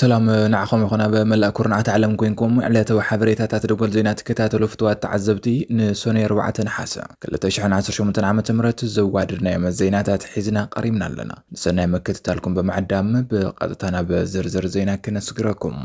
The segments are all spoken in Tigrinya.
سلام نعخم يخونا بملأ كورنعة عالم كوينكم على تو حبريتات دقل زينات كتاتلو فتوات تعذبتي نسوني 4 نحاسة كل تشحن 10 شو متن عام تمرت زوادرنا يم الزينات حيزنا قريبنا لنا نسنا مكتتالكم بمعدام بقدتنا بزرزر زينا كنسقركم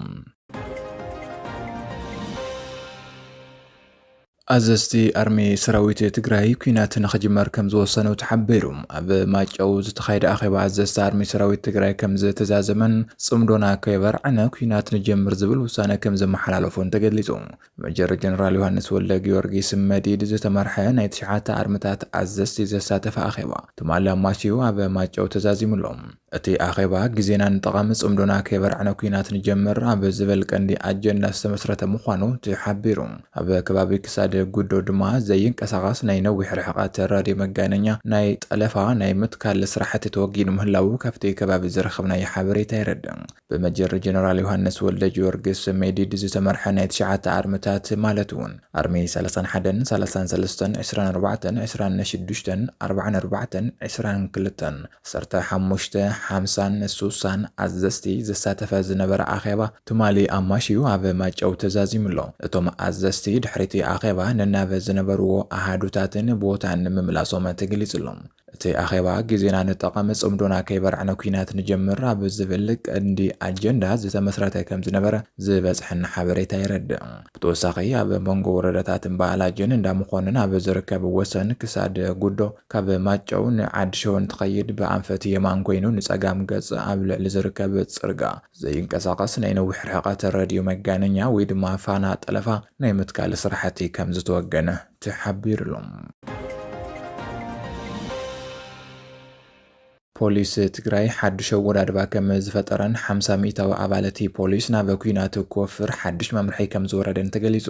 أزستي أرمي سراويت تجراي كينات نخجمر كم زو سنة وتحبرهم أب ما جوز تخيل أخي بعزست أرمي سراويت تجراي كم زي تزازمن صمدونا كيبر عنا كينات نجمر زبل وسنة كم زي محل فون تجليتهم مجر جنرال يوهانس ولا جيورجيس مديد زي تمرحة نيتشعات أرمتات أزستي زي ساتف أخيبا تمالا ماشيو أب ما جو تزازم لهم أتي أخيبا جزينا نتقام صمدونا كيبر عنا كينات نجمر أب زبل كندي أجن ناس مسرة مخانو تحبرهم أب كبابي كساد ጉዶ ድማ ዘይንቀሳቀስ ናይ ነዊሕ ርሕቀት ራድዮ መገናኛ ናይ ጠለፋ ናይ ምትካል ስራሕቲ ተወጊድ ምህላው ካብቲ ከባቢ ዝረኸብናይ ሓበሬታ ይረድእ በመጀር ጀነራል ዮሐንስ ወልደ ጊዮርጊስ ሜዲድ ዝተመርሐ ናይ 9 ኣርምታት ማለት እውን ኣርሚ 31 33 24 26 44 22 ሰርተ 5 50 60 ኣዘስቲ ዝሳተፈ ዝነበረ ኣኼባ ትማሊ ኣማሽዩ ኣብ ማጨው ተዛዚምሎ እቶም ኣዘስቲ ድሕሪቲ ኣኼባ ነናበ ዝነበርዎ ኣሃዱታትን ቦታን ምምላሶም ተገሊጽሎም እቲ ኣኼባ ግዜና ንጠቐም ጽምዶና ከይበርዕነ ኩናት ንጀምር ኣብ ዝብል ቀንዲ ኣጀንዳ ዝተመስረተ ከም ዝነበረ ዝበጽሕን ሓበሬታ ይረድእ ብተወሳኺ ኣብ መንጎ ወረዳታትን በዓላጅን እንዳምኾንን ኣብ ዝርከብ ወሰን ክሳድ ጉዶ ካብ ማጨው ንዓድሾን ትኸይድ ብኣንፈት የማን ኮይኑ ንጸጋም ገጽ ኣብ ልዕሊ ዝርከብ ጽርጋ ዘይንቀሳቐስ ናይ ነዊሕ ርሕቀት ራድዮ መገናኛ ወይ ድማ ፋና ጠለፋ ናይ ምትካል ስራሕቲ ከም ዝተወገነ تحبيرلهم ፖሊስ ትግራይ ሓድሽ ወዳድባ ከም ዝፈጠረን 50 ሚታዊ ኣባላቲ ፖሊስ ናብ ኩናት ኮፍር ሓድሽ መምርሒ ከም ዝወረደን ተገሊጹ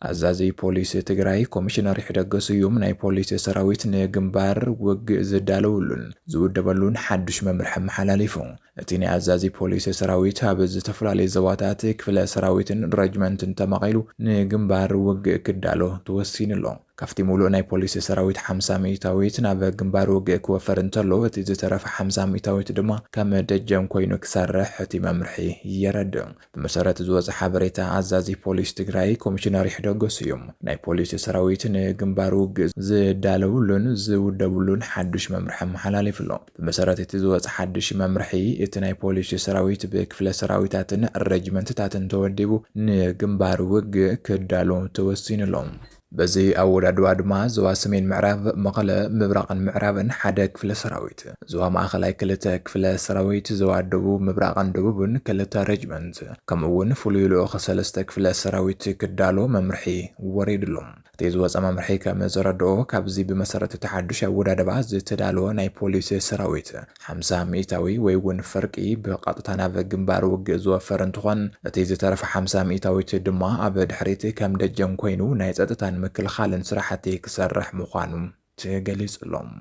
ኣዛዚ ፖሊስ ትግራይ ኮሚሽነር ሕደገስዩም ናይ ፖሊስ ሰራዊት ንግንባር ውግእ ዝዳለውሉን ዝውደበሉን ሓድሽ መምርሒ መሓላሊፉ እቲ ናይ ኣዛዚ ፖሊስ ሰራዊት ኣብ ዝተፈላልዩ ዘዋታት ክፍለ ሰራዊትን ረጅመንትን ተማቒሉ ንግንባር ውግእ ክዳሎ ተወሲኑሎ ካፍቲ ሙሉእ ናይ ፖሊስ ሰራዊት 50 ሚታዊት ናብ ግንባር ውግእ ክወፈር እንተሎ እቲ ዝተረፈ 50 ሚታዊት ድማ ከም ደጀም ኮይኑ ክሰርሕ እቲ መምርሒ ይረድእ ብመሰረት ዝወጽእ ሓበሬታ ኣዛዚ ፖሊስ ትግራይ ኮሚሽነር ሕደገስዩም ናይ ፖሊስ ሰራዊት ንግንባር ውግእ ዝዳለውሉን ዝውደብሉን ሓድሽ መምርሒ መሓላሊፍሎ ብመሰረት እቲ ዝወጽእ ሓድሽ መምርሒ እቲ ናይ ፖሊስ ሰራዊት ብክፍለ ሰራዊታትን ረጅመንትታትን ተወዲቡ ንግንባር ውግእ ክዳሎ ተወሲኑሎም በዚ ኣወዳድባ ድማ ዞባ ሰሜን ምዕራብ መቐለ ምብራቕን ምዕራብን ሓደ ክፍለ ሰራዊት ዞባ ማእኸላይ ክልተ ክፍለ ሰራዊት ዞባ ደቡብ ምብራቕን ደቡብን ክልተ ረጅመንት ከምኡውን ፍሉይ ልኡኽ 3 ክፍለ ሰራዊት ክዳሎ መምርሒ ወሪድሎም እቲ ዝወፀ መምርሒ ከም ዝረድኦ ካብዚ ብመሰረት ተሓድሽ ኣወዳድባ ዝተዳለወ ናይ ፖሊስ ሰራዊት 50 ሚእታዊ ወይ እውን ፍርቂ ብቐጥታ ናብ ግንባር ውግእ ዝወፈር እንትኾን እቲ ዝተረፈ 50 ሚእታዊት ድማ ኣብ ድሕሪት ከም ደጀን ኮይኑ ናይ ጸጥታን ምክልኻልን ስራሕቲ ክሰርሕ ምዃኑ ተገሊጹሎም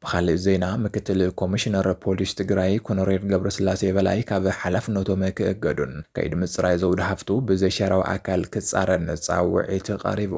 بخالي زينا مكتل كوميشنر بوليس تجراي كونورير ገብረስላሴ በላይ ካብ ሓላፍነቶም ክእገዱን ከይድ ምጽራይ ዘውድ ሃፍቱ ብዘሸራው ኣካል ክጻረን ጻውዒት ቀሪቡ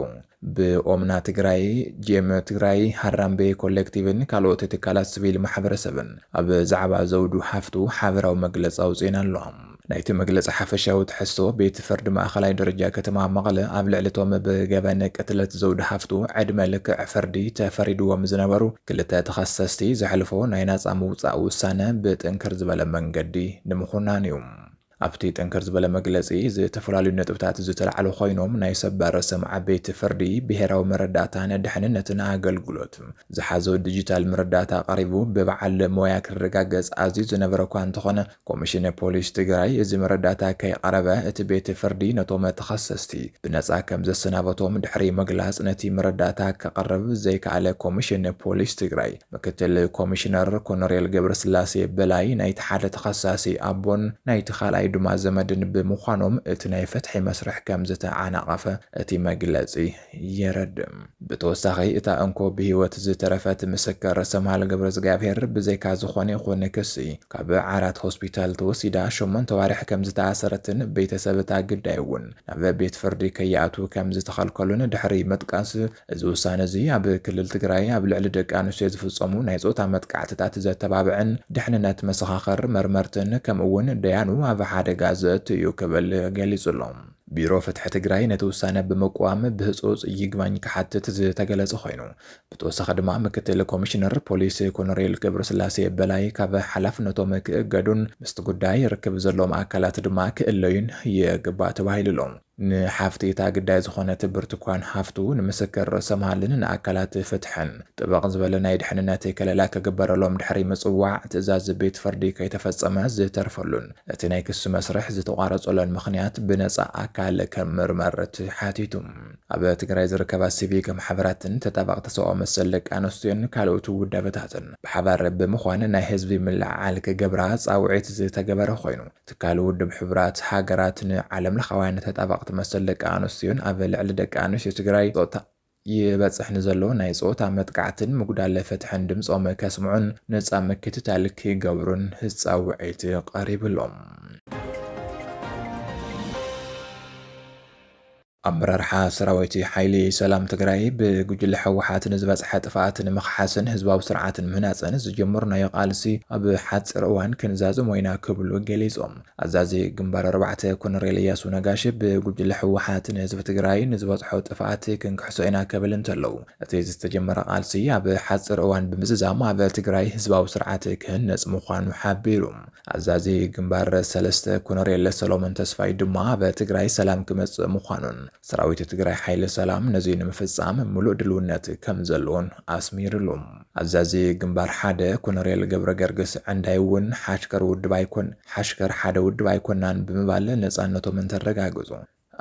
ብኦምና ትግራይ ጄም ትግራይ ሃራምቤ ኮሌክቲቭን ካልኦት ትካላት ሲቪል ማሕበረሰብን ኣብ ዛዕባ ዘውዱ ሃፍቱ ሓበራው መግለጺ ኣውጺና ኣለዎም ናይቲ መግለጺ ሓፈሻዊ ትሕዝቶ ቤት ፍርዲ ማእኸላይ ደረጃ ከተማ መቐለ ኣብ ልዕሊቶም ብገበን ቅትለት ዘውድ ሃፍቱ ዕድመ ልክዕ ፍርዲ ተፈሪድዎም ዝነበሩ ክልተ ተኸሰስቲ ዘሕልፎ ናይ ናጻ ምውጻእ ውሳነ ብጥንክር ዝበለ መንገዲ ንምኹናን እዩ ኣብቲ ጥንክር ዝበለ መግለጺ ዝተፈላልዩ ነጥብታት ዝተለዓሉ ኮይኖም ናይ ሰበር ሰምዓ ቤት ፍርዲ ብሄራዊ መረዳእታን ድሕንነትን ኣገልግሎት ዝሓዘ ዲጂታል መረዳእታ ቀሪቡ ብበዓል ሞያ ክረጋገጽ ኣዝዩ ዝነበረ እኳ እንተኾነ ኮሚሽን ፖሊስ ትግራይ እዚ መረዳእታ ከይቀረበ እቲ ቤት ፍርዲ ነቶም ተኸሰስቲ ብነጻ ከም ዘሰናበቶም ድሕሪ ምግላጽ ነቲ መረዳእታ ከቀርብ ዘይከኣለ ኮሚሽን ፖሊስ ትግራይ ምክትል ኮሚሽነር ኮሎኔል ገብረስላሴ በላይ ናይቲ ሓደ ተኸሳሲ ኣቦን ናይቲ ካልኣይ ትግራይ ድማ ዘመድን ብምዃኖም እቲ ናይ ፍትሒ መስርሕ ከም ዝተዓናቐፈ እቲ መግለጺ የረድም። ብተወሳኺ እታ እንኮ ብሂወት ዝተረፈት ምስክር ሰምሃል ገብረ እግዚአብሔር ብዘይካ ዝኾነ ይኹን ክሲ ካብ ዓራት ሆስፒታል ተወሲዳ 8 ተዋርሕ ከም ዝተኣሰረትን ቤተሰብታ ግዳይ እውን ናብ ቤት ፍርዲ ከይኣቱ ከም ዝተኸልከሉን ድሕሪ መጥቃስ እዚ ውሳነ እዚ ኣብ ክልል ትግራይ ኣብ ልዕሊ ደቂ ኣንስትዮ ዝፍጸሙ ናይ ጾታ መጥቃዕትታት ዘተባብዕን ድሕንነት መሰኻኸር መርመርትን ከምኡውን ደያኑ ኣብ ሓደጋ ዘእትዩ ክብል ገሊጹሎም። ቢሮ ፍትሒ ትግራይ ነቲ ውሳነ ብምቁዋም ብህጹጽ ይግባኝ ክሓትት ዝተገለጸ ኮይኑ ብተወሳኺ ድማ ምክትል ኮሚሽነር ፖሊስ ኮሎኔል ገብረስላሴ በላይ ካብ ሓላፍነቶም ክእገዱን ምስቲ ጉዳይ ርክብ ዘሎም ኣካላት ድማ ክእለዩን ይግባእ ተባሂሉሎም። ንሓፍቲ እታ ግዳይ ዝኾነት ብርቱካን ሃፍቱ ንምስክር ሰምሃልን ንኣካላት ፍትሕን ጥበቕ ዝበለ ናይ ድሕንነት ከለላ ክግበረሎም ድሕሪ ምጽዋዕ ትእዛዝ ቤት ፍርዲ ከይተፈጸመ ዝተርፈሉን እቲ ናይ ክሱ መስርሕ ዝተቋረጸሎን ምኽንያት ብነጻ ኣካል ከም ምርመር ሓቲቱ። ኣብ ትግራይ ዝርከባ ሲቪክ ማሕበራትን ተጣባቕቲ ሰብኣዊ መሰል ደቂ ኣንስትዮን ካልኦት ውዳበታትን ብሓባር ብምዃን ናይ ህዝቢ ምልዕዓል ክገብራ ጻውዒት ዝተገበረ ኮይኑ ትካል ውድብ ሕቡራት ሃገራት ንዓለም ለኻውያን ተጣባቕቲ መሰል ደቂ ኣንስትዮን ኣብ ልዕሊ ደቂ ኣንስትዮ ትግራይ ጾታ ይበጽሕ ንዘሎ ናይ ጾታ መጥቃዕትን ምጉዳለ ፍትሕን ድምጾም ከስምዑን ነጻ ምክትታል ክገብሩን ጻውዒት ቀሪብሎም። ኣመራርሓ ሰራዊት ሓይሊ ሰላም ትግራይ ብጉጅለ ሕወሓት ንዝበጽሐ ጥፍኣት ንምኽሓስን ህዝባዊ ስርዓትን ምህናፅን ዝጀመርናዮ ቃልሲ ኣብ ሓፂር እዋን ክንዛዝም ወይና ክብሉ ገሊጾም። ኣዛዚ ግንባር 4 ኮሎኔል ኢያሱ ነጋሽ ብጉጅለ ሕወሓት ንህዝቢ ትግራይ ንዝበጽሖ ጥፍኣት ክንክሕሶ ኢና ክብል እንተለዉ እቲ ዝተጀመረ ቃልሲ ኣብ ሓፂር እዋን ብምዝዛም ኣብ ትግራይ ህዝባዊ ስርዓት ክህነጽ ምዃኑ ሓቢሩ። ኣዛዚ ግንባር 3 ኮሎኔል ሰሎሞን ተስፋይ ድማ ኣብ ትግራይ ሰላም ክመጽእ ምዃኑን ሰራዊት ትግራይ ሓይሊ ሰላም ነዚ ንምፍጻም ሙሉእ ድልውነት ከም ዘለዎን ኣስሚሩሎም። ኣዛዚ ግንባር 1 ኮሎኔል ገብረ ገርግስ ዕንዳይ እውን ሓሽከር ሓደ ውድብ ኣይኮናን ብምባል ነጻነቶም እንተረጋግጹ።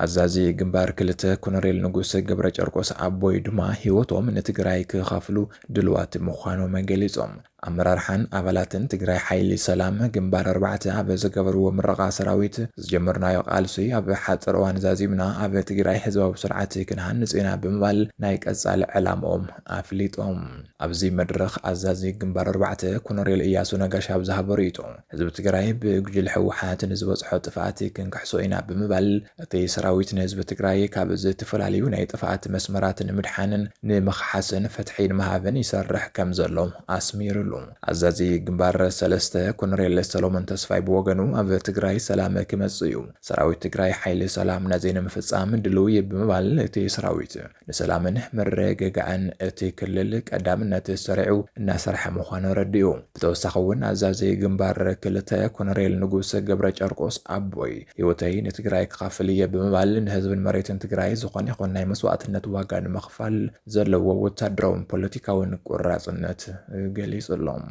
ኣዛዚ ግንባር 2 ኮሎኔል ንጉስ ገብረ ጨርቆስ ኣቦይ ድማ ህይወቶም ንትግራይ ክኸፍሉ ድልዋት ምዃኖም ገሊጾም። ኣመራርሓን ኣባላትን ትግራይ ሓይሊ ሰላም ግንባር 4 ኣብ ዝገበርዎ ምረቓ ሰራዊት ዝጀመርናዮ ቃልሲ ኣብ ሓፂር እዋን ዛዚምና ኣብ ትግራይ ህዝባዊ ስርዓት ክንሃንጽ ኢና ብምባል ናይ ቀጻሊ ዕላምኦም ኣፍሊጦም። ኣብዚ መድረኽ ኣዛዚ ግንባር 4 ኮሎኔል ኢያሱ ነጋሽ ኣብ ዝሃቦ ርእይቶ ህዝቢ ትግራይ ብጉጅለ ሕወሓት ንዝበጽሖ ጥፍኣት ክንክሕሶ ኢና ብምባል እቲ ሰራዊት ንህዝቢ ትግራይ ካብ ዝተፈላለዩ ናይ ጥፍኣት መስመራት ንምድሓንን ንምኽሓስን ፍትሒ ንምሃብን ይሰርሕ ከም ዘሎ ኣስሚሩሉ። ኣዛዚ ግንባር 3 ኮሎኔል ሰሎሞን ተስፋይ ብወገኑ ኣብ ትግራይ ሰላም ክመጽእ እዩ ሰራዊት ትግራይ ሓይሊ ሰላም ነዚ ንምፍጻም ድልው ብምባል እቲ ሰራዊት ንሰላምን መረጋግዕን እቲ ክልል ቀዳምነት ሰሪዑ እናሰርሐ ምዃኑ ረዲኡ። ብተወሳኺ እውን ኣዛዚ ግንባር 2 ኮሎኔል ንጉስ ገብረ ጨርቆስ ኣቦይ ህይወተይ ንትግራይ ክኻፍል እየ ብምባል ንህዝብን መሬትን ትግራይ ዝኾነ ይኹን ናይ መስዋዕትነት ዋጋ ንምኽፋል ዘለዎ ወታደራውን ፖለቲካውን ቁራጽነት ገሊጹሎም።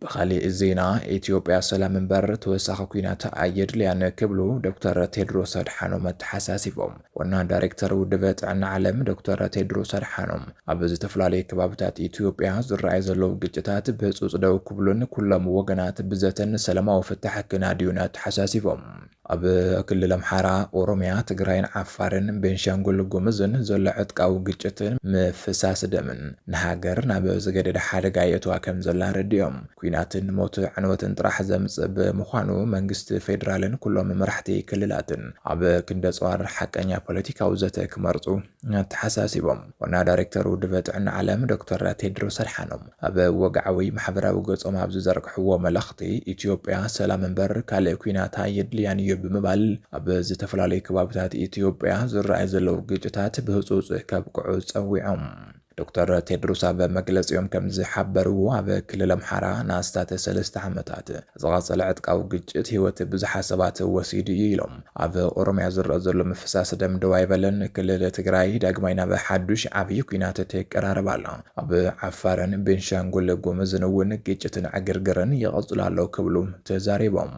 بخالي الزينة إثيوبيا سلام منبر توسخ كوينات أيدليان كبلو دكتور تيدروس أدحانوم التحساسيبهم وانا دايركتور ودبت عن عالم دكتور تيدروس أدحانوم أبز تفلالي كبابتات إثيوبيا زرعي زلو جتات بسوس دو كبلون كلهم وغنات بزتن سلامة وفتح كناديونات تحساسيبهم أب كل الأمحارة أوروميا تقرين عفارن بنشانقل قمزن زلعت قاو جتن مفساس دمن نهاجر نابوز جدد حارق عيتوا كم زلان رديوم كويناتن موت عنوتن طرح زمز بمخانو منجست فيدرالن كلهم مرحتي كللاتن أب كندسوار حقانيا بوليتيكا وزتك مرزو تحساسيبهم وانا دايركتور ودفت عن عالم دكتور تيدروس أدحانوم أب وقعوي محبرا وقصم أبز زرق حوا ملخطي إثيوبيا سلام منبر كالي كويناتا يدليان بمبال أب زتفلالي كبابتات إثيوبيا زرعي زلو جيجتات بهصوص كابقعو صويعهم دكتور تيدروس أب مجلس يوم كم زحبروا أب كل الأمحارة ناستات 3 عامات زغاص العتق أو جيجت هوت بزحاسبات وسيدي يلوم أب أورميا زلو مفساس دم دوايبلن كل تجراي داقمينا بحدوش عبي كينات تكرار بالا أب عفارن بنشانقل قومزنون جيجتن عقرقرن يغزل على كبلوم تزاريبهم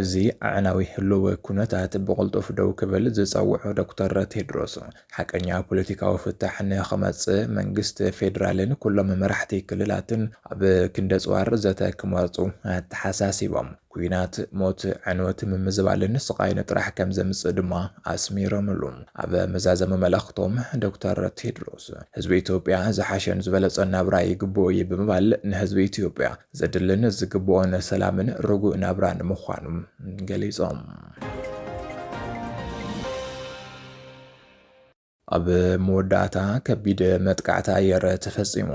እዚ ኣዕናዊ ህልው ኩነታት ብቕልጡፍ ደው ክብል ዝፀውዑ ዶክተር ቴድሮስ ሓቀኛ ፖለቲካዊ ፍታሕ ንኽመጽእ መንግስቲ ፌደራልን ኩሎም መራሕቲ ክልላትን ኣብ ክንደ ጽዋር ዘተ ክመርጹ ተሓሳሲቦም ኩናት ሞት ዕንወት ምምዝባልን ስቃይን ጥራሕ ከም ዘምጽእ ድማ ኣስሚሮምሉ ኣብ መዛዘመ መልእኽቶም ዶክተር ቴድሮስ ህዝቢ ኢትዮጵያ ዝሓሸን ዝበለጸን ናብራ ይግብኦ እዩ ብምባል ንህዝቢ ኢትዮጵያ ዘድልን ዝግብኦን ሰላምን ርጉእ ናብራን ምዃኑ ገሊጾም ኣብ መወዳእታ ከቢድ መጥቃዕቲ ኣየር ተፈጺሙ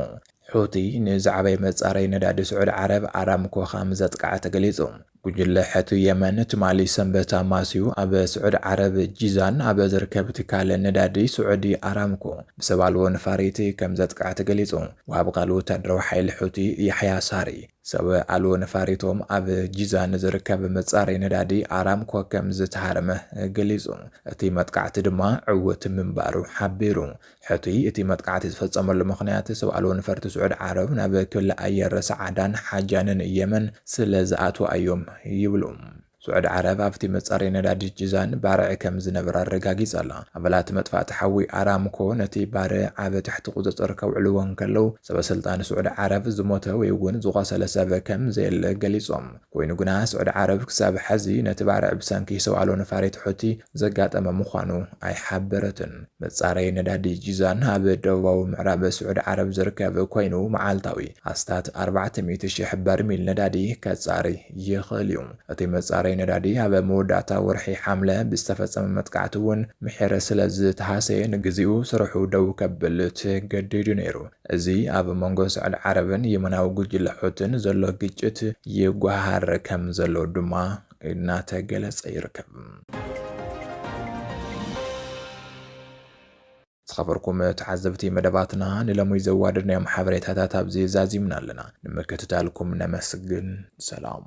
ሑቲ ንዛዕባይ መጻረይ ነዳዲ ስዑድ ዓረብ ኣራምኮ ከም ዘጥቃዕ ተገሊጹ ጉጅለ ሕቱ የመን ትማሊ ሰንበት ኣማስዩ ኣብ ስዑድ ዓረብ ጂዛን ኣብ ዝርከብ ትካል ነዳዲ ስዑዲ ኣራምኮ ብሰባልዎ ነፋሪት ከም ዘጥቃዕ ተገሊጹ ወሃብ ቃል ወታደራዊ ሓይሊ ሕቲ ያሕያ ሳሪ ሰብ ኣልዎ ነፋሪቶም ኣብ ጂዛን ዝርከብ መጻረይ ነዳዲ ኣራምኮ ከም ዝተሃረመ ገሊጹ እቲ መጥቃዕቲ ድማ ዕውት ምንባሩ ሓቢሩ ሕቲ እቲ መጥቃዕቲ ዝፈጸመሉ ምኽንያት ሰብ ኣልዎ ነፈርቲ ስዑድ ዓረብ ናብ ክልል ኣየር ሰዓዳን ሓጃንን የመን ስለ ዝኣትዋ እዮም ይብሉ سعود عرب أفتي متصاري ندادي جيزان بارع كم زنبرا رقاقيز الله أبلات مدفع تحوي أرامكو نتي بارع عاب تحت قدس أركو علوان كلو سبا سلطان سعود عرب زموته ويقون زغاسة لسابة كم زي القليصهم وينو قناها سعود عرب كساب حزي نتي بارع بسانكي سوالو نفاريت حوتي زقات أما مخانو أي حابرتن متصاري ندادي جيزان هاب دوو معراب سعود عرب زركاب كوينو معالتاوي أستات 400 شيح برميل ندادي كتصاري يخليوم أتي متصاري ندادي هذا مودعتا ورحي حملة باستفزم متقعتون محير سلز تحاسي نجزيو سرحو دو كبلت جديدو نيرو ازي اب مونغوس على عربن يمناو جوجل حوتن زلو جيجت يغوهار كم زلو دما ناتا جلس يركب خبركم تعذبتي مدباتنا نلمو يزوادنا يوم حبريت هذا تابزي زازي من لنا نمكتتالكم نمسجن سلام